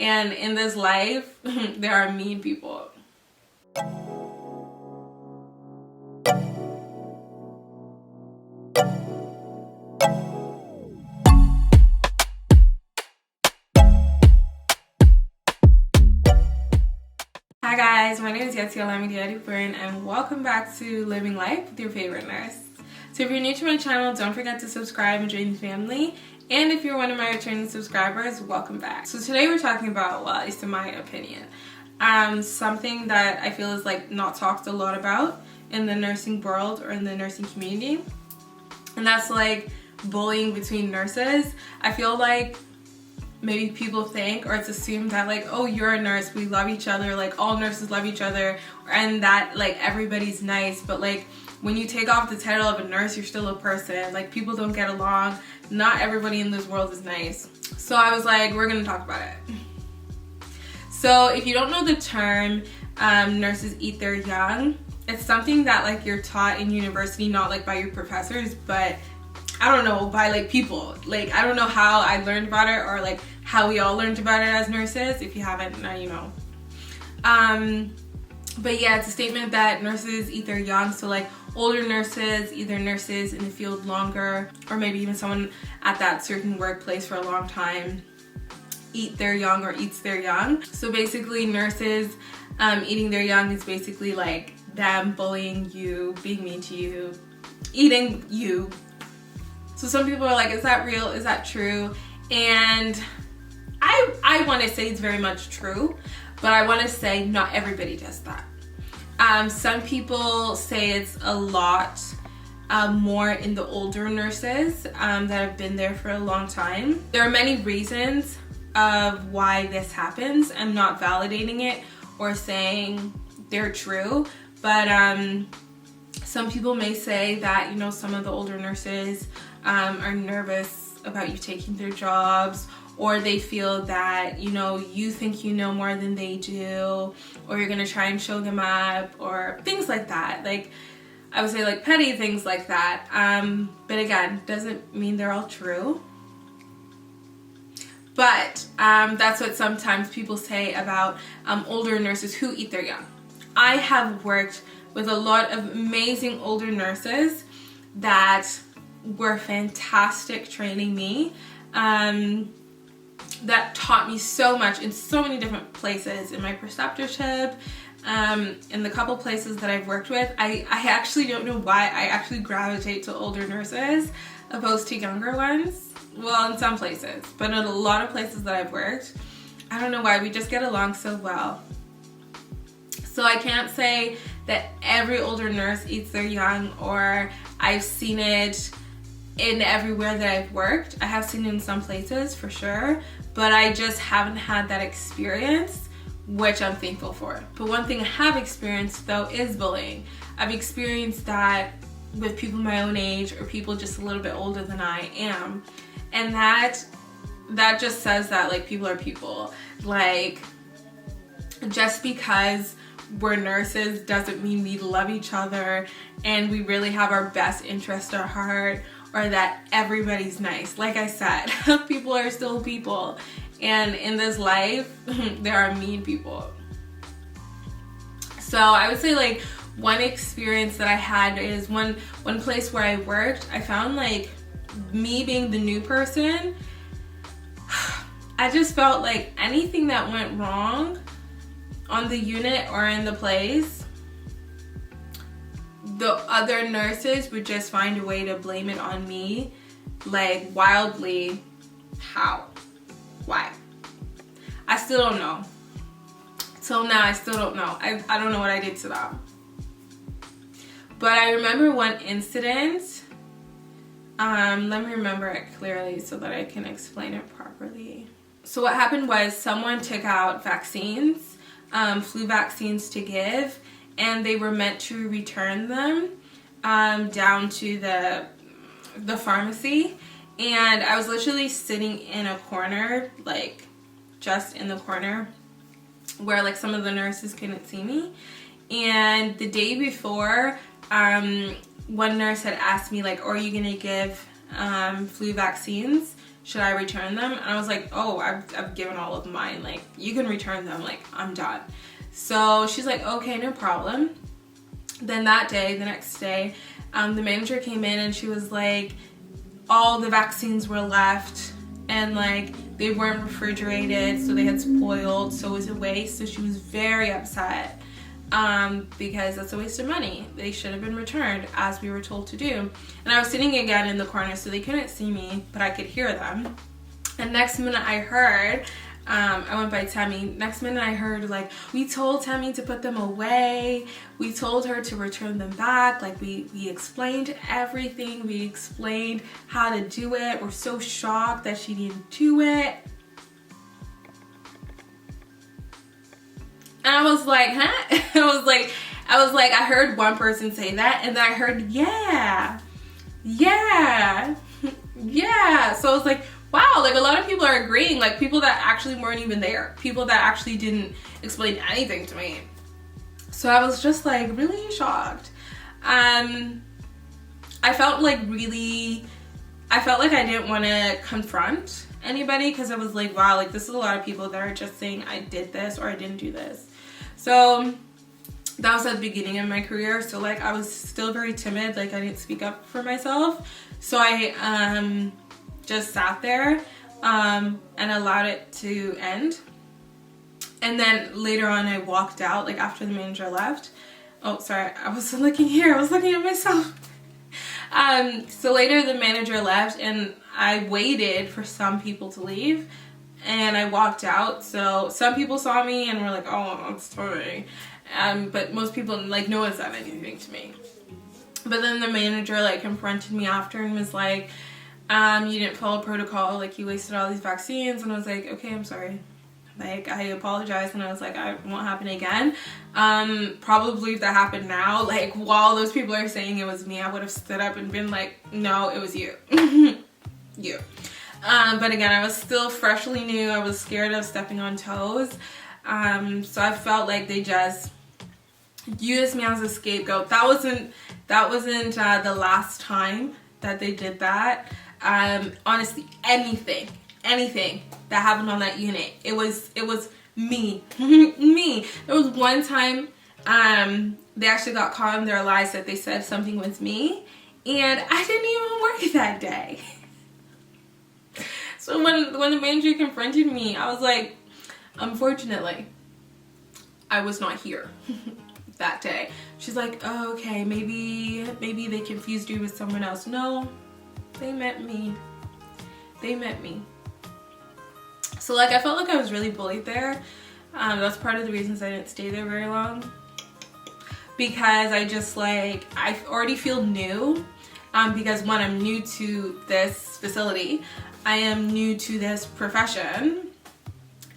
And in this life, there are mean people. Hi guys, my name is Yetzi Olamide and welcome back to Living Life with your favorite nurse. So if you're new to my channel, don't forget to subscribe and join the family. And if you're one of my returning subscribers, welcome back. So today we're talking about, well, at least in my opinion, something that I feel is like not talked a lot about in the nursing world or in the nursing community. And that's like bullying between nurses. I feel like maybe people think, or it's assumed that like, oh, you're a nurse, we love each other, like all nurses love each other, and that like everybody's nice. But like when you take off the title of a nurse, you're still a person. Like people don't get along. Not everybody in this world is nice. So I was like, we're gonna talk about it. So if you don't know the term, nurses eat their young, it's something that like you're taught in university, not like by your professors, but I don't know, by like people. Like I don't know how I learned about it or like how we all learned about it as nurses. If you haven't, now you know. But yeah, it's a statement that nurses eat their young. So like older nurses, either nurses in the field longer, or maybe even someone at that certain workplace for a long time, eat their young or eats their young. So basically nurses eating their young is basically like them bullying you, being mean to you, eating you. So some people are like, is that real? Is that true? And I want to say it's very much true, but I want to say not everybody does that. Some people say it's a lot more in the older nurses that have been there for a long time. There are many reasons of why this happens. I'm not validating it or saying they're true, but some people may say that, you know, some of the older nurses are nervous about you taking their jobs, or they feel that, you know, you think you know more than they do, or you're gonna try and show them up, or things like that. Like, I would say like petty things like that. But again, doesn't mean they're all true. But that's what sometimes people say about older nurses who eat their young. I have worked with a lot of amazing older nurses that were fantastic training me, that taught me so much in so many different places, in my preceptorship, in the couple places that I've worked with. I actually don't know why I actually gravitate to older nurses opposed to younger ones. Well, in some places, but in a lot of places that I've worked, I don't know why, we just get along so well. So I can't say that every older nurse eats their young, or I've seen it in everywhere that I've worked. I have seen it in some places for sure, but I just haven't had that experience, which I'm thankful for. But one thing I have experienced though is bullying. I've experienced that with people my own age or people just a little bit older than I am. And that just says that like people are people. Like just because we're nurses doesn't mean we love each other and we really have our best interest at heart, or that everybody's nice. Like I said, people are still people. And in this life, there are mean people. So I would say like one experience that I had is one place where I worked, I found like me being the new person, I just felt like anything that went wrong on the unit or in the place, the other nurses would just find a way to blame it on me, like wildly. How? Why? I still don't know. Till now, I still don't know. I don't know what I did to them. But I remember one incident. Let me remember it clearly so that I can explain it properly. So what happened was someone took out vaccines, flu vaccines to give, and they were meant to return them down to the pharmacy. And I was literally sitting in a corner, like just in the corner where like some of the nurses couldn't see me. And the day before, one nurse had asked me like, are you gonna give flu vaccines should I return them? And I was like, oh, I've given all of mine, like you can return them, like I'm done. So she's like, okay, no problem. Then that day, the next day, the manager came in and she was like, all the vaccines were left and like they weren't refrigerated, so they had spoiled, so it was a waste. So she was very upset because that's a waste of money. They should have been returned as we were told to do. And I was sitting again in the corner, so they couldn't see me, but I could hear them. And next minute I heard, I went by Tammy. Next minute I heard like, we told Tammy to put them away. We told her to return them back. Like we explained everything. We explained how to do it. We're so shocked that she didn't do it. And I was like, huh? I was like, I heard one person say that, and then I heard, yeah. So I was like, wow, like a lot of people are agreeing, like people that actually weren't even there, people that actually didn't explain anything to me. So I was just like really shocked. I felt like I didn't want to confront anybody because I was like, wow, like this is a lot of people that are just saying I did this or I didn't do this. So that was at the beginning of my career. So like I was still very timid, like I didn't speak up for myself. So I just sat there and allowed it to end. And then later on I walked out, like after the manager left. Oh, sorry, I wasn't looking here, I was looking at myself. So later the manager left and I waited for some people to leave and I walked out. So some people saw me and were like, oh, that's totally. But most people, like no one said anything to me. But then the manager like confronted me after and was like, you didn't follow protocol, like you wasted all these vaccines. And I was like, okay, I'm sorry. Like I apologized and I was like, I won't happen again. Probably if that happened now, like while those people are saying it was me, I would have stood up and been like, no, it was you. You. But again, I was still freshly new. I was scared of stepping on toes. So I felt like they just used me as a scapegoat. That wasn't the last time that they did that. Honestly, anything that happened on that unit, it was me. Me. There was one time they actually got caught in their lies that they said something was me, and I didn't even work that day. So when the manager confronted me, I was like, unfortunately, I was not here that day. She's like, oh, okay, maybe they confused you with someone else. No, they meant me. They meant me. So like I felt like I was really bullied there. That's part of the reasons I didn't stay there very long, because I just like, I already feel new, because one, I'm new to this facility, I am new to this profession,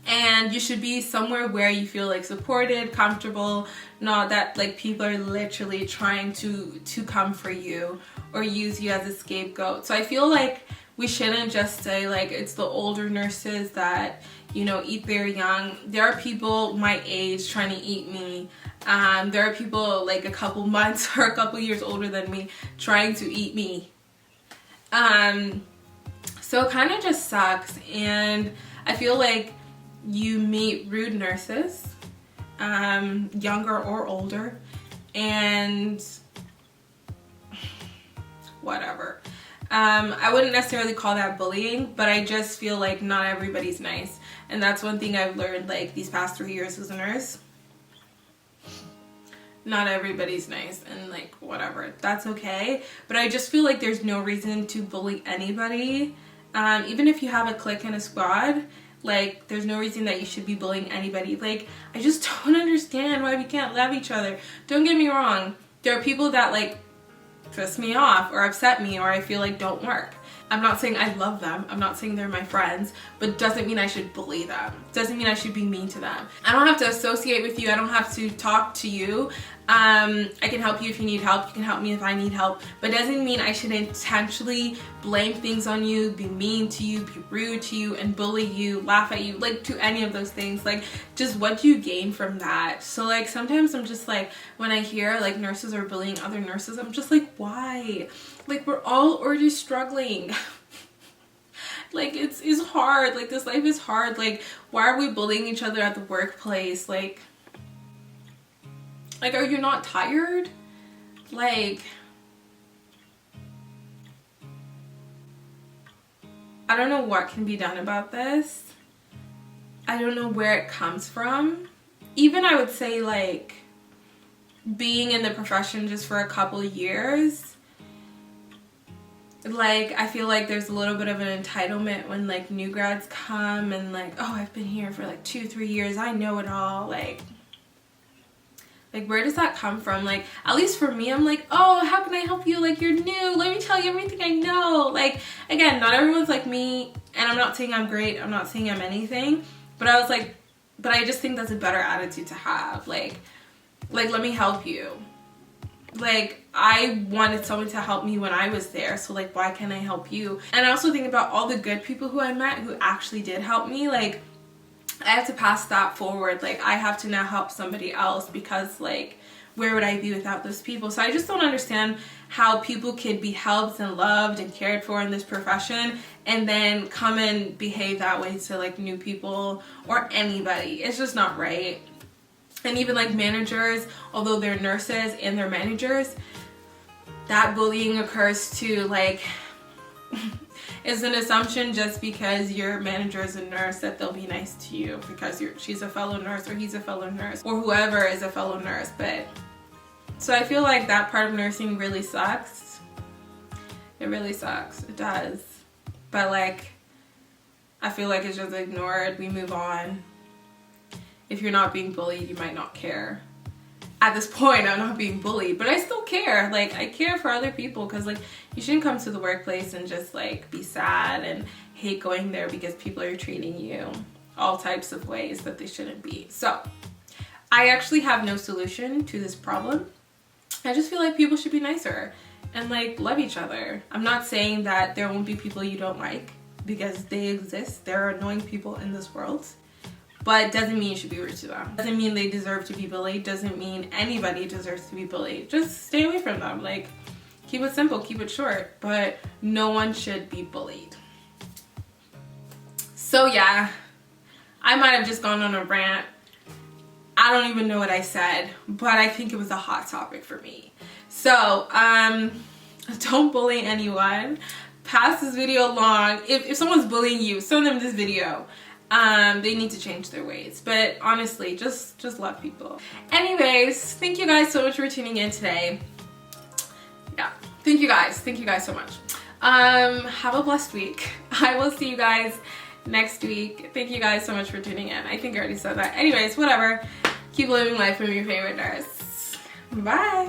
and you should be somewhere where you feel like supported, comfortable, not that like people are literally trying to come for you or use you as a scapegoat. So I feel like we shouldn't just say like it's the older nurses that, you know, eat their young. There are people my age trying to eat me. There are people like a couple months or a couple years older than me trying to eat me. So it kind of just sucks, and I feel like you meet rude nurses, younger or older, and whatever. I wouldn't necessarily call that bullying, but I just feel like not everybody's nice. And that's one thing I've learned like these past 3 years as a nurse. Not everybody's nice, and like whatever, that's okay. But I just feel like there's no reason to bully anybody. Even if you have a clique and a squad, like there's no reason that you should be bullying anybody. Like I just don't understand why we can't love each other. Don't get me wrong, there are people that like piss me off or upset me or I feel like don't work. I'm not saying I love them, I'm not saying they're my friends, but doesn't mean I should bully them. Doesn't mean I should be mean to them. I don't have to associate with you, I don't have to talk to you. I can help you if you need help, you can help me if I need help, but doesn't mean I should intentionally blame things on you, be mean to you, be rude to you, and bully you, laugh at you, like to any of those things. Like just what do you gain from that? So like sometimes I'm just like, when I hear like nurses are bullying other nurses, I'm just like, why? Like we're all already struggling. Like it's hard. Like this life is hard. Like why are we bullying each other at the workplace? Like are you not tired? Like I don't know what can be done about this. I don't know where it comes from. Even I would say like being in the profession just for a couple of years, like I feel like there's a little bit of an entitlement when like new grads come and like, oh, I've been here for like 2-3 years, I know it all. Like where does that come from? Like at least for me, I'm like, oh, how can I help you? Like you're new, let me tell you everything I know. Like again, not everyone's like me, and I'm not saying I'm great, I'm not saying I'm anything, but I was like, but I just think that's a better attitude to have. Like let me help you. Like I wanted someone to help me when I was there, so like why can't I help you? And I also think about all the good people who I met who actually did help me. Like I have to pass that forward. Like I have to now help somebody else, because like where would I be without those people? So I just don't understand how people could be helped and loved and cared for in this profession and then come and behave that way to like new people or anybody. It's just not right. And even like managers, although they're nurses and they're managers, that bullying occurs too. Like it's an assumption just because your manager is a nurse that they'll be nice to you because she's a fellow nurse or he's a fellow nurse or whoever is a fellow nurse. But so I feel like that part of nursing really sucks. It really sucks. It does. But like I feel like it's just ignored. We move on. If you're not being bullied, you might not care. At this point, I'm not being bullied, but I still care. Like I care for other people, because like you shouldn't come to the workplace and just like be sad and hate going there because people are treating you all types of ways that they shouldn't be. So I actually have no solution to this problem. I just feel like people should be nicer and like love each other. I'm not saying that there won't be people you don't like, because they exist. There are annoying people in this world. But it doesn't mean you should be rude to them. Doesn't mean they deserve to be bullied. Doesn't mean anybody deserves to be bullied. Just stay away from them. Like, keep it simple, keep it short. But no one should be bullied. So yeah, I might have just gone on a rant. I don't even know what I said, but I think it was a hot topic for me. So, don't bully anyone. Pass this video along. If someone's bullying you, send them this video. They need to change their ways, but honestly, just love people. Anyways, thank you guys so much for tuning in today. Yeah, thank you guys so much. Have a blessed week. I will see you guys next week. Thank you guys so much for tuning in. I think I already said that. Anyways, whatever. Keep living life from your favorite nurse. Bye.